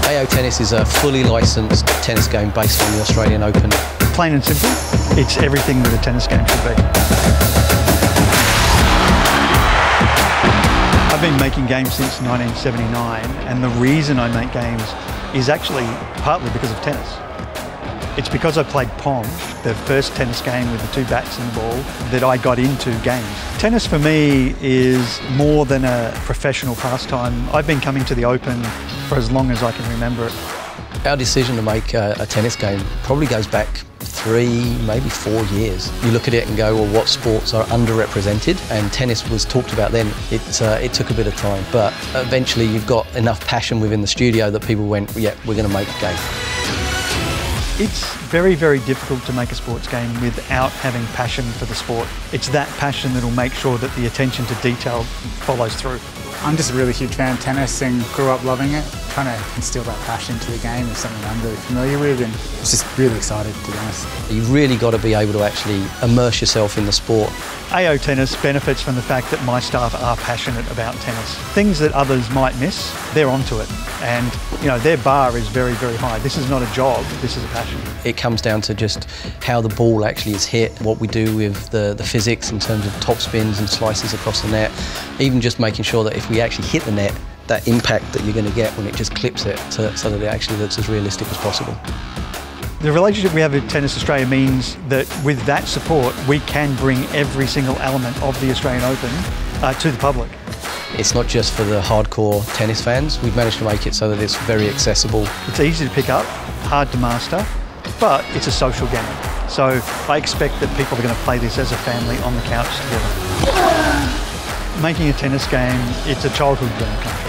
AO Tennis is a fully licensed tennis game based on the Australian Open. Plain and simple, it's everything that a tennis game should be. I've been making games since 1979, and the reason I make games is actually partly because of tennis. It's because I played Pong, the first tennis game with the two bats and the ball, that I got into games. Tennis for me is more than a professional pastime. I've been coming to the Open for as long as I can remember it. Our decision to make a tennis game probably goes back 3, maybe 4 years. You look at it and go, well, what sports are underrepresented? And tennis was talked about then. It took a bit of time, but eventually you've got enough passion within the studio that people went, yeah, we're going to make a game. It's very, very difficult to make a sports game without having passion for the sport. It's that passion that'll make sure that the attention to detail follows through. I'm just a really huge fan of tennis and grew up loving it. Trying to instill that passion to the game is something I'm really familiar with, and it's just really excited, to be honest. You've really got to be able to actually immerse yourself in the sport. AO Tennis benefits from the fact that my staff are passionate about tennis. Things that others might miss, they're onto it. And you know, their bar is very, very high. This is not a job, this is a passion. It comes down to just how the ball actually is hit, what we do with the physics in terms of top spins and slices across the net, even just making sure that if we actually hit the net, that impact that you're going to get when it just clips it so that it actually looks as realistic as possible. The relationship we have with Tennis Australia means that with that support, we can bring every single element of the Australian Open to the public. It's not just for the hardcore tennis fans. We've managed to make it so that it's very accessible. It's easy to pick up, hard to master, but it's a social game. So I expect that people are going to play this as a family on the couch together. Making a tennis game, it's a childhood dream come true.